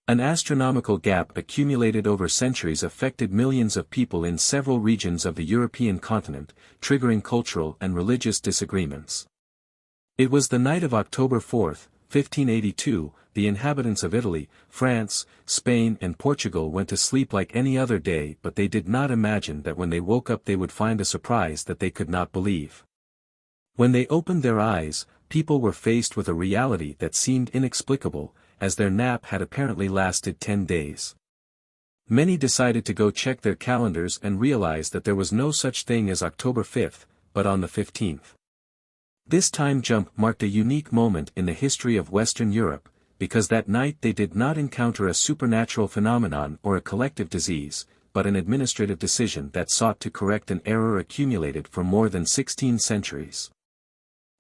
An astronomical gap accumulated over centuries affected millions of people in several regions of the European continent, triggering cultural and religious disagreements. It was the night of October 4, 1582, the inhabitants of Italy, France, Spain and Portugal went to sleep like any other day, but they did not imagine that when they woke up they would find a surprise that they could not believe. When they opened their eyes, people were faced with a reality that seemed inexplicable, as their nap had apparently lasted 10 days. Many decided to go check their calendars and realized that there was no such thing as October 5th, but on the 15th. This time jump marked a unique moment in the history of Western Europe, because that night they did not encounter a supernatural phenomenon or a collective disease, but an administrative decision that sought to correct an error accumulated for more than 16 centuries.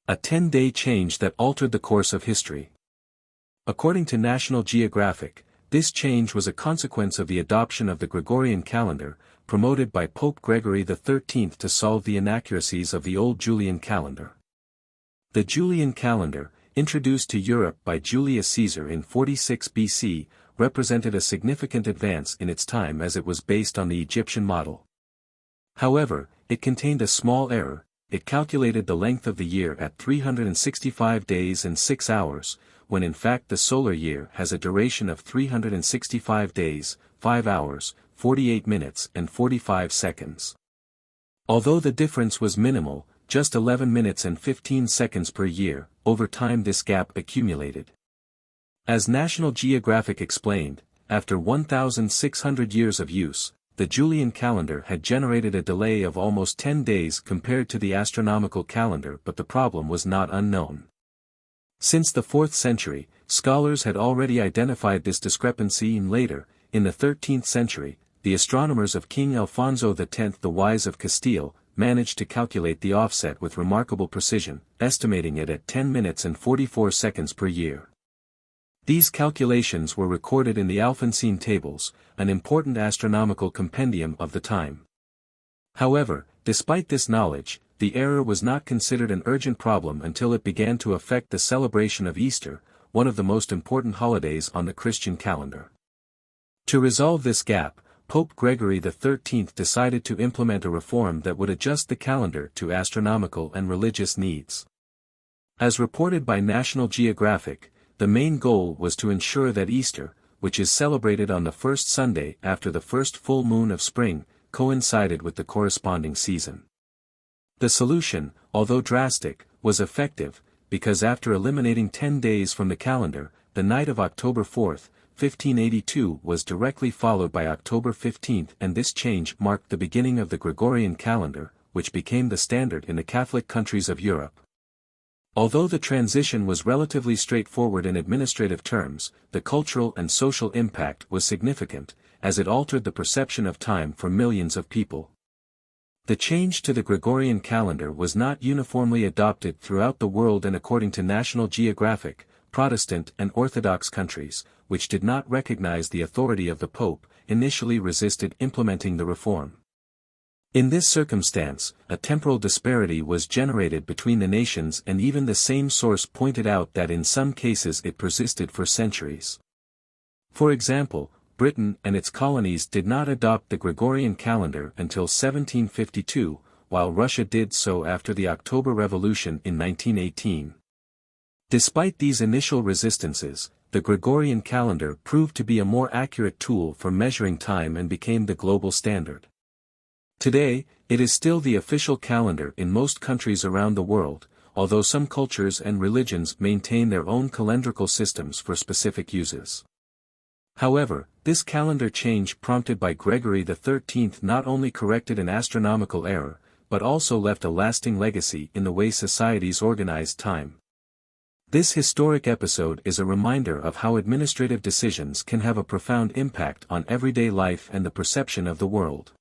A 10-day change that altered the course of history. According to National Geographic, this change was a consequence of the adoption of the Gregorian calendar, promoted by Pope Gregory XIII to solve the inaccuracies of the old Julian calendar. The Julian calendar, introduced to Europe by Julius Caesar in 46 BC, represented a significant advance in its time as it was based on the Egyptian model. However, it contained a small error. It calculated the length of the year at 365 days and 6 hours, when in fact the solar year has a duration of 365 days, 5 hours, 48 minutes and 45 seconds. Although the difference was minimal, just 11 minutes and 15 seconds per year, over time this gap accumulated. As National Geographic explained, after 1,600 years of use, the Julian calendar had generated a delay of almost 10 days compared to the astronomical calendar, but the problem was not unknown. Since the 4th century, scholars had already identified this discrepancy, and later, in the 13th century, the astronomers of King Alfonso X the Wise of Castile, managed to calculate the offset with remarkable precision, estimating it at 10 minutes and 44 seconds per year. These calculations were recorded in the Alphonsine tables, an important astronomical compendium of the time. However, despite this knowledge, the error was not considered an urgent problem until it began to affect the celebration of Easter, one of the most important holidays on the Christian calendar. To resolve this gap, Pope Gregory XIII decided to implement a reform that would adjust the calendar to astronomical and religious needs. As reported by National Geographic, the main goal was to ensure that Easter, which is celebrated on the first Sunday after the first full moon of spring, coincided with the corresponding season. The solution, although drastic, was effective, because after eliminating 10 days from the calendar, the night of October 4, 1582 was directly followed by October 15, and this change marked the beginning of the Gregorian calendar, which became the standard in the Catholic countries of Europe. Although the transition was relatively straightforward in administrative terms, the cultural and social impact was significant, as it altered the perception of time for millions of people. The change to the Gregorian calendar was not uniformly adopted throughout the world, and according to National Geographic, Protestant and Orthodox countries, which did not recognize the authority of the Pope, initially resisted implementing the reform. In this circumstance, a temporal disparity was generated between the nations, and even the same source pointed out that in some cases it persisted for centuries. For example, Britain and its colonies did not adopt the Gregorian calendar until 1752, while Russia did so after the October Revolution in 1918. Despite these initial resistances, the Gregorian calendar proved to be a more accurate tool for measuring time and became the global standard. Today, it is still the official calendar in most countries around the world, although some cultures and religions maintain their own calendrical systems for specific uses. However, this calendar change prompted by Gregory XIII not only corrected an astronomical error, but also left a lasting legacy in the way societies organized time. This historic episode is a reminder of how administrative decisions can have a profound impact on everyday life and the perception of the world.